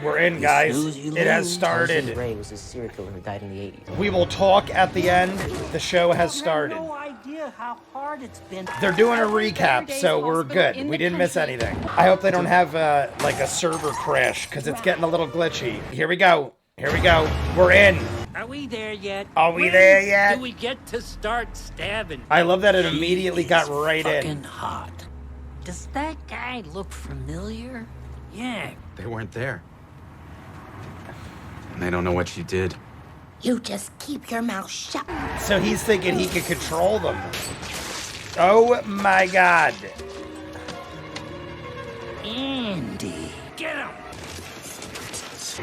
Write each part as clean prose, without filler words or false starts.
We're in, guys. It has started. Ray was a serial killer who died in the 80s. We will talk at the end. The show has started. No idea how hard it's been. They're doing a recap, so we're good. We didn't miss anything. I hope they don't have like a server crash, because it's getting a little glitchy. Here we go. Here we go. We're in. Are we there yet? Are we there yet? Do we get to start stabbing? I love that it immediately got right in. Fucking hot. Does that guy look familiar? Yeah. They weren't there. And they don't know what you did. You just keep your mouth shut. So he's thinking he can control them. Oh my god. Andy. Get him.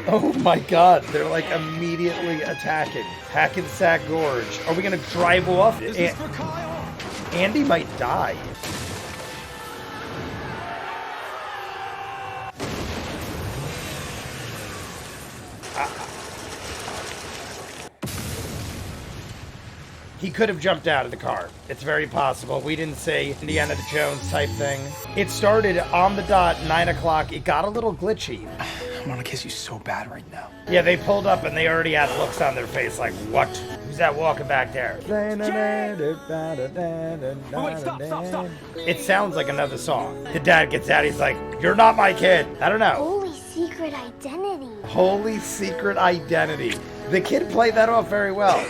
Oh my god, they're like immediately attacking. Hackensack Gorge. Are we gonna drive off? Andy might die. He could have jumped out of the car. It's very possible. We didn't say Indiana Jones type thing. It started on the dot, 9 o'clock. It got a little glitchy. I want to kiss you so bad right now. Yeah, they pulled up and they already had looks on their face like, what? Who's that walking back there? Wait, stop. It sounds like another song. The dad gets out, he's like, you're not my kid. I don't know. Holy secret identity. Holy secret identity. The kid played that off very well.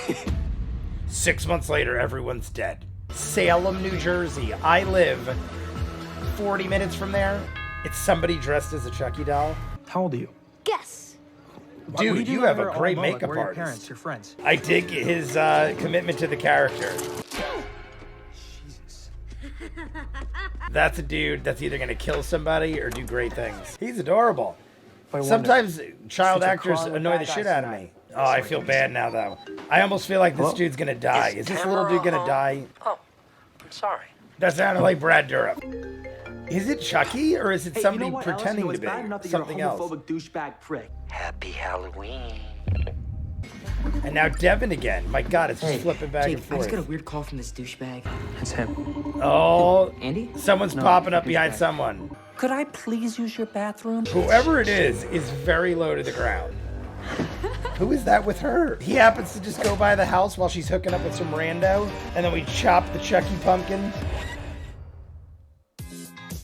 6 months later, everyone's dead. Salem, New Jersey. I live 40 minutes from there. It's somebody dressed as a Chucky doll. How old are you? Guess. Dude, you have a great makeup Where are your artist. parents, your friends? I dig his commitment to the character. Jesus. That's a dude that's either going to kill somebody or do great things. He's adorable. I wonder- Sometimes child Since you're actors crawling with annoy the bad shit guys out of me. tonight. Oh, I feel bad now, though. I almost feel like this Hello? dude's going to die. Is this little dude going to die? Oh, I'm sorry. That sounded like Brad Dourif. Is it Chucky, or is it somebody pretending to be something else? Douchebag prick. Happy Halloween. And now Devin again. My God, it's just flipping back Jake, and I just got a forth. weird call from this douchebag. That's him. Oh, Andy? someone's No, popping up behind douchebag. someone. Could I please use your bathroom? Whoever it is very low to the ground. Who is that with her? He happens to just go by the house while she's hooking up with some rando, and then we chop the Chucky pumpkin.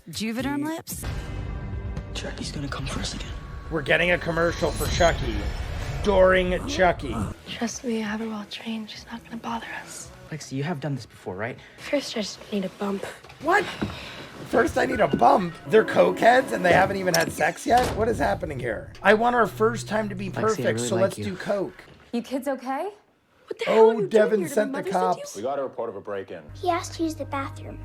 Juvederm lips? Chucky's gonna come for us again. We're getting a commercial for Chucky. During Chucky. Trust me, I have her well trained. She's not gonna bother us. Lexi, you have done this before, right? First, I just need a bump. What? First I need a bump. They're cokeheads and they haven't even had sex yet? What is happening here? I want our first time to be Lexi, I perfect, really so like let's you. do coke. You kids okay? What the hell are Oh, you doing Devin here? Did sent my the mother send cops. you? We got a report of a break-in. He asked to use the bathroom.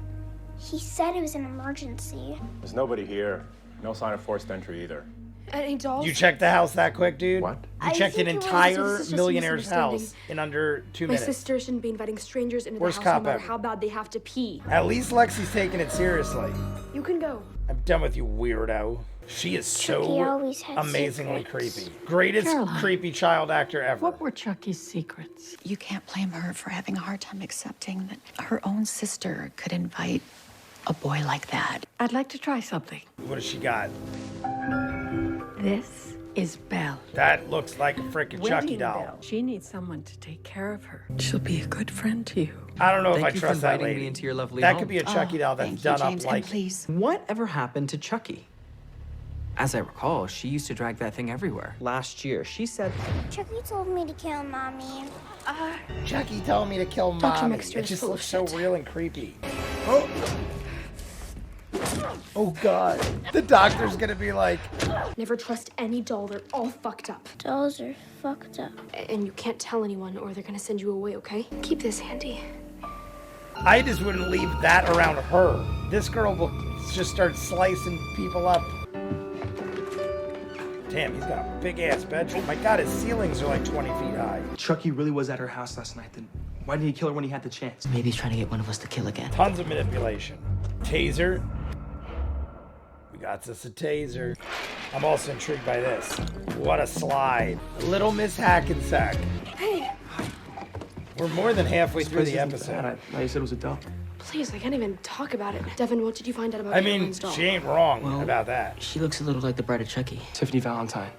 He said it was an emergency. There's nobody here. No sign of forced entry either. Any dolls? You checked the house that quick, dude? What? You I checked an think it was- entire It's just a millionaire's house misunderstanding. in under 2 My minutes. sister shouldn't be inviting strangers into Worst the house cop no matter ever. how bad they have to pee. At least Lexi's taking it seriously. You can go. I'm done with you, weirdo. She is Chucky so always had amazingly secrets. creepy. Greatest Caroline. creepy child actor ever. What were Chucky's secrets? You can't blame her for having a hard time accepting that her own sister could invite a boy like that. I'd like to try something. What has she got? This is Belle. That looks like a freaking Chucky doll. She needs someone to take care of her. She'll be a good friend to you. I don't know if Thank I you for trust that inviting me lady. into your lovely That home. could be a Chucky doll that's Thank done you, James, up like. and please. Whatever happened to Chucky? As I recall, she used to drag that thing everywhere. Last year, she said, Chucky told me to kill Mommy. Chucky told me to kill Dr. mommy. Mixter It is just full of looks so shit. real and creepy. Oh. Oh God. The doctor's gonna be like, Never trust any doll. They're all fucked up. Dolls are fucked up. And you can't tell anyone or they're gonna send you away, okay? Keep this handy. I just wouldn't leave that around her. This girl will just start slicing people up. Damn, he's got a big ass bedroom. My God, his ceilings are like 20 feet high. Chucky really was at her house last night. Then why didn't he kill her when he had the chance? maybe he's trying to get one of us to kill again. Tons of manipulation. Taser. We got us a taser. I'm also intrigued by this. What a slide. Little Miss Hackensack. Hey, We're more than halfway through the I episode. thought you said it was a doll. please, I can't even talk about it. Devin, what did you find out about I mean, Caroline's doll? she ain't wrong Well, about that. She looks a little like the bride of Chucky. Tiffany Valentine.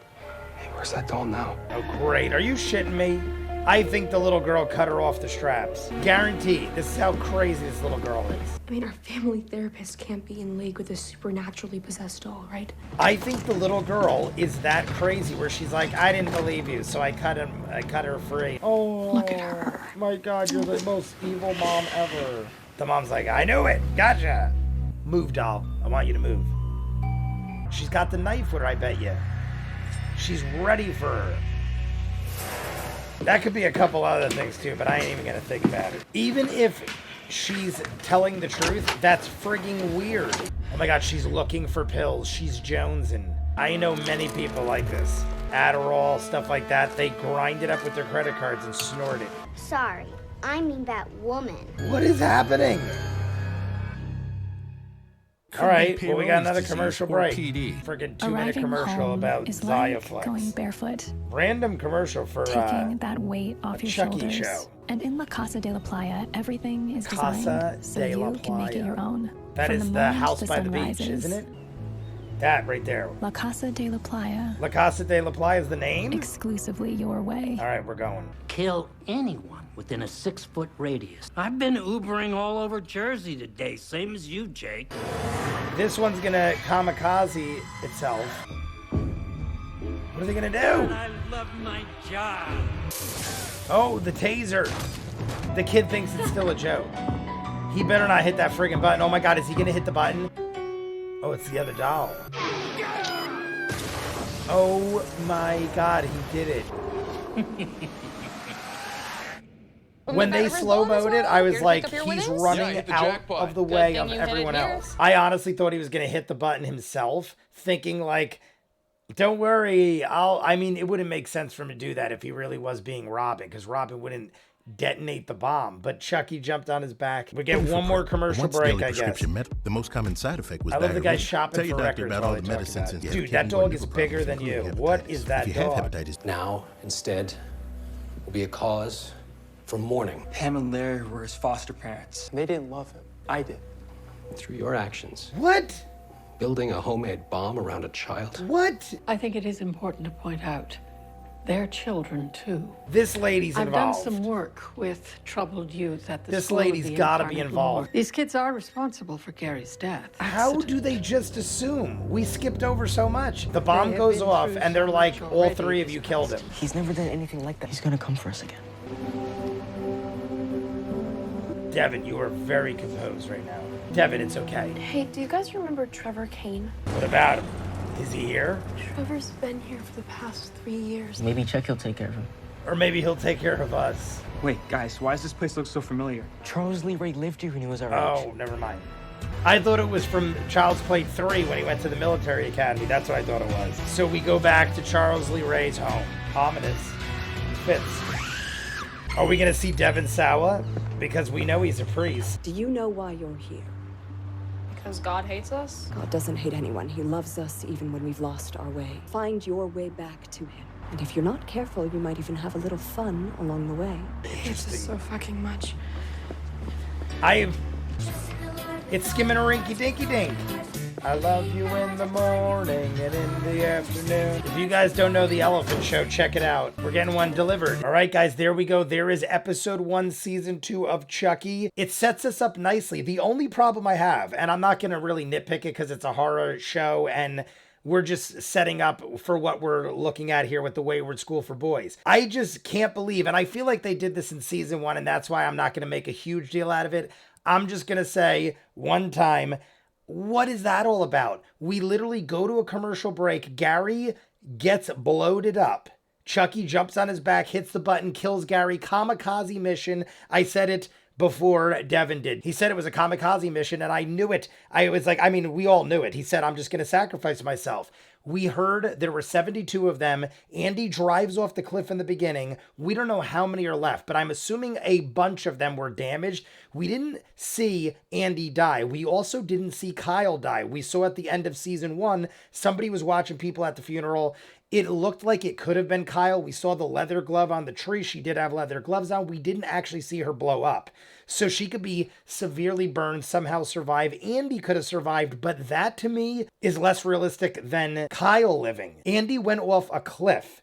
Where's that doll now? Oh, great. Are you shitting me? I think the little girl cut her off the straps. Guaranteed. This is how crazy this little girl is. I mean, our family therapist can't be in league with a supernaturally possessed doll, right? I think the little girl is that crazy where she's like, I didn't believe you, so I cut her free. Oh, Look at her. My God, you're the most evil mom ever. The mom's like, I knew it. Gotcha. Move, doll. I want you to move. She's got the knife with her, I bet you. She's ready for her. That could be a couple other things too, but I ain't even gonna think about it. Even if she's telling the truth, that's frigging weird. Oh my God, she's looking for pills. She's jonesing. I know many people like this. Adderall, stuff like that. They grind it up with their credit cards and snort it. Sorry, I mean that woman. What is happening? All right, well, we got another commercial break. Friggin' 2-minute commercial about Zyaflex. Going barefoot. Random commercial for taking that weight off your Chucky shoulders. show. And in La Casa de la Playa, everything is Casa designed so de la you can make it Playa. your own. That From is the moment house the by the sun beach, rises. isn't it? That right there. La Casa de la Playa. La Casa de la Playa is the name? Exclusively your way. All right, we're going. Kill anyone within a 6-foot radius. I've been Ubering all over Jersey today, same as you, Jake. This one's gonna kamikaze itself. What are they gonna do? I love my job. Oh, the taser. The kid thinks it's still a joke. He better not hit that friggin' button. Oh my God, is he gonna hit the button? Oh, it's the other doll. Oh my God, he did it. When they slow-moed it, I was like, he's running out of the way of everyone else. I honestly thought he was going to hit the button himself, thinking like, don't worry, I mean, it wouldn't make sense for him to do that if he really was being Robin, because Robin wouldn't detonate the bomb. But Chucky jumped on his back. We get one more commercial break, I guess. The most common side effect was I love the guy diarrhea. shopping Tell your for doctor records about while all they the talk medicines about and it. Dude, that dog is bigger than you. What is that If you have dog? hepatitis, Now, instead, will be a cause for mourning. Pam and Larry were his foster parents. They didn't love him. I did. Through your actions, What? building a homemade bomb around a child. What? I think it is important to point out they're children too. This lady's I've done involved. some work with troubled youth at the This School of lady's the gotta be Incarnate involved. Lord. These kids are responsible for Gary's death. How do they just assume? We skipped over so much. The They bomb have goes been off, through and they're so like, much all already three of this you killed him. He's never done anything like that. He's gonna come for us again. Devin, you are very composed right now. Devin, it's okay. Hey, do you guys remember Trevor Kane? What about him? Is he here? Trevor's been here for the past 3 years. Maybe Chuck will take care of him. Or maybe he'll take care of us. Wait, guys, why does this place look so familiar? Charles Lee Ray lived here when he was our age. Oh, never mind. I thought it was from Child's Play 3 when he went to the military academy. That's what I thought it was. So we go back to Charles Lee Ray's home. Ominous. Fits. Are we going to see Devin Sawa? Because we know he's a priest. Do you know why you're here? Because God hates us? God doesn't hate anyone. He loves us even when we've lost our way. Find your way back to him. And if you're not careful, you might even have a little fun along the way. He hates us so fucking much. It's skimming a rinky dinky dink. I love you in the morning and in the afternoon. If you guys don't know The Elephant Show, check it out. We're getting one delivered. All right, guys, there we go. There is episode 1, season 2 of Chucky. It sets us up nicely. The only problem I have, and I'm not going to really nitpick it because it's a horror show and we're just setting up for what we're looking at here with the Wayward School for Boys. I just can't believe, and I feel like they did this in season 1, and that's why I'm not going to make a huge deal out of it. I'm just going to say one time, what is that all about? We literally go to a commercial break. Gary gets bloated up. Chucky jumps on his back, hits the button, kills Gary. Kamikaze mission. I said it before Devin did. He said it was a kamikaze mission, and I knew it. I was like, I mean, we all knew it. He said, I'm just going to sacrifice myself. We heard there were 72 of them. Andy drives off the cliff in the beginning. We don't know how many are left, but I'm assuming a bunch of them were damaged. We didn't see Andy die. We also didn't see Kyle die. We saw at the end of season 1, somebody was watching people at the funeral. It looked like it could have been Kyle. We saw the leather glove on the tree. She did have leather gloves on. We didn't actually see her blow up. So she could be severely burned, somehow survive. Andy could have survived, but that to me is less realistic than Kyle living. Andy went off a cliff.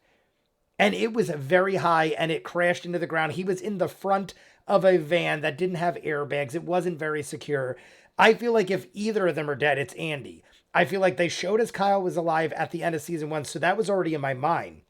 And it was very high and it crashed into the ground. He was in the front of a van that didn't have airbags. It wasn't very secure. I feel like if either of them are dead, it's Andy. I feel like they showed us Kyle was alive at the end of season 1, so that was already in my mind.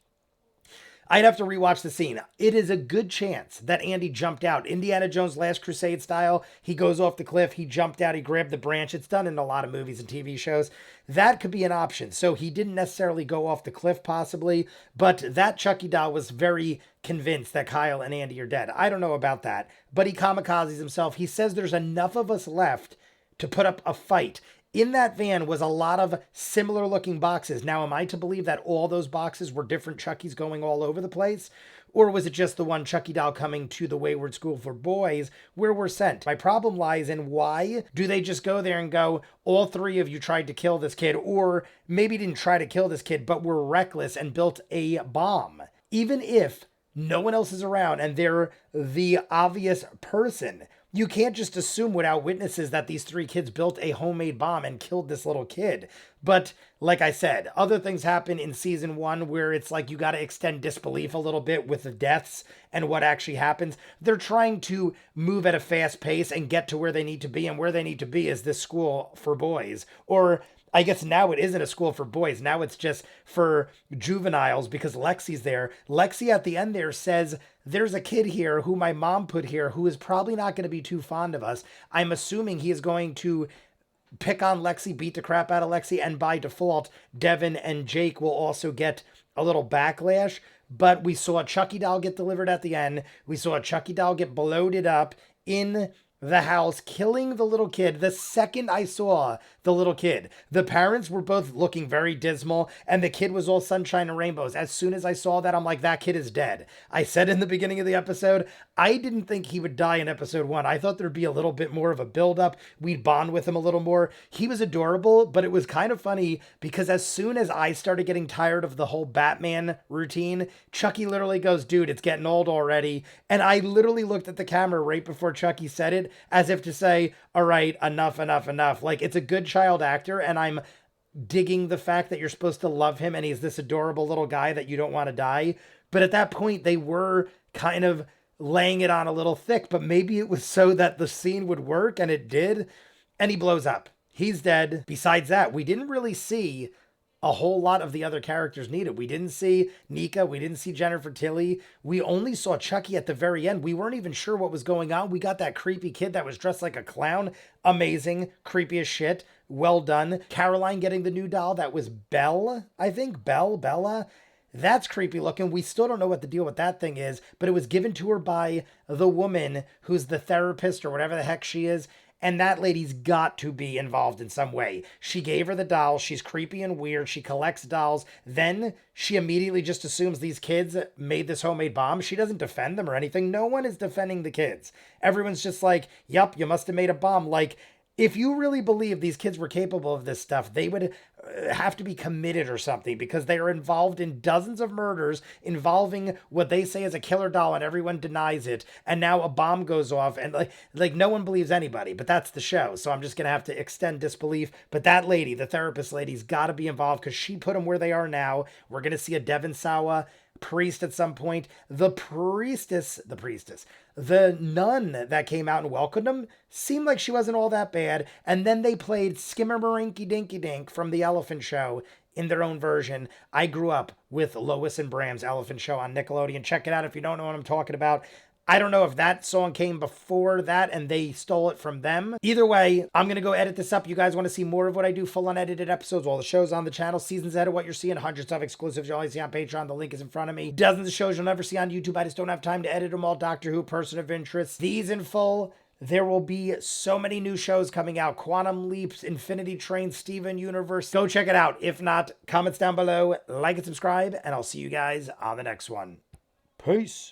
I'd have to rewatch the scene. It is a good chance that Andy jumped out. Indiana Jones' Last Crusade style. He goes off the cliff. He jumped out. He grabbed the branch. It's done in a lot of movies and TV shows. That could be an option. So he didn't necessarily go off the cliff possibly, but that Chucky doll was very convinced that Kyle and Andy are dead. I don't know about that, but he kamikazes himself. He says there's enough of us left to put up a fight. In that van was a lot of similar looking boxes. Now, am I to believe that all those boxes were different Chuckies going all over the place? Or was it just the one Chucky doll coming to the Wayward School for Boys where we're sent? My problem lies in why do they just go there and go, all 3 of you tried to kill this kid, or maybe didn't try to kill this kid, but were reckless and built a bomb. Even if no one else is around and they're the obvious person, you can't just assume without witnesses that these 3 kids built a homemade bomb and killed this little kid. But like I said, other things happen in season 1 where it's like you got to extend disbelief a little bit with the deaths and what actually happens. They're trying to move at a fast pace and get to where they need to be, and where they need to be is this school for boys. Or I guess now it isn't a school for boys. Now it's just for juveniles because Lexi's there. Lexi at the end there says, there's a kid here who my mom put here who is probably not going to be too fond of us. I'm assuming he is going to pick on Lexi, beat the crap out of Lexi, and by default, Devin and Jake will also get a little backlash. But we saw a Chucky doll get delivered at the end. We saw a Chucky doll get bloated up in the house, killing the little kid. The second I saw the little kid, the parents were both looking very dismal, and the kid was all sunshine and rainbows. As soon as I saw that, I'm like, that kid is dead. I said in the beginning of the episode, I didn't think he would die in episode 1. I thought there'd be a little bit more of a build-up. We'd bond with him a little more. He was adorable, but it was kind of funny because as soon as I started getting tired of the whole Batman routine, Chucky literally goes, dude, it's getting old already. And I literally looked at the camera right before Chucky said it, as if to say, all right, enough. Like, it's a good child actor, and I'm digging the fact that you're supposed to love him, and he's this adorable little guy that you don't want to die. But at that point, they were kind of laying it on a little thick, but maybe it was so that the scene would work, and it did, and he blows up. He's dead. Besides that, we didn't really see a whole lot of the other characters needed. We didn't see Nika. We didn't see Jennifer Tilly. We only saw Chucky at the very end. We weren't even sure what was going on. We got that creepy kid that was dressed like a clown. Amazing. Creepy as shit. Well done. Caroline getting the new doll. That was Belle, I think. Bella. That's creepy looking. We still don't know what the deal with that thing is, but it was given to her by the woman who's the therapist or whatever the heck she is. And that lady's got to be involved in some way. She gave her the doll. She's creepy and weird. She collects dolls. Then she immediately just assumes these kids made this homemade bomb. She doesn't defend them or anything. No one is defending the kids. Everyone's just like, yup, you must have made a bomb. Like, if you really believe these kids were capable of this stuff, they would have to be committed or something, because they are involved in dozens of murders involving what they say is a killer doll and everyone denies it. And now a bomb goes off and like no one believes anybody, but that's the show. So I'm just going to have to extend disbelief. But that lady, the therapist lady's got to be involved because she put them where they are now. We're going to see a Devon Sawa priest at some point. The nun that came out and welcomed him seemed like she wasn't all that bad. And then they played Skimmermarinky Dinky Dink from the Elephant Show in their own version. I grew up with Lois and Bram's Elephant Show on Nickelodeon. Check it out if you don't know what I'm talking about. I don't know if that song came before that and they stole it from them. Either way, I'm going to go edit this up. You guys want to see more of what I do, full unedited episodes, all the shows on the channel, seasons ahead of what you're seeing, hundreds of exclusives you'll only see on Patreon. The link is in front of me. Dozens of shows you'll never see on YouTube. I just don't have time to edit them all. Doctor Who, Person of Interest, these in full. There will be so many new shows coming out. Quantum Leaps, Infinity Train, Steven Universe. Go check it out. If not, comments down below, like and subscribe, and I'll see you guys on the next one. Peace.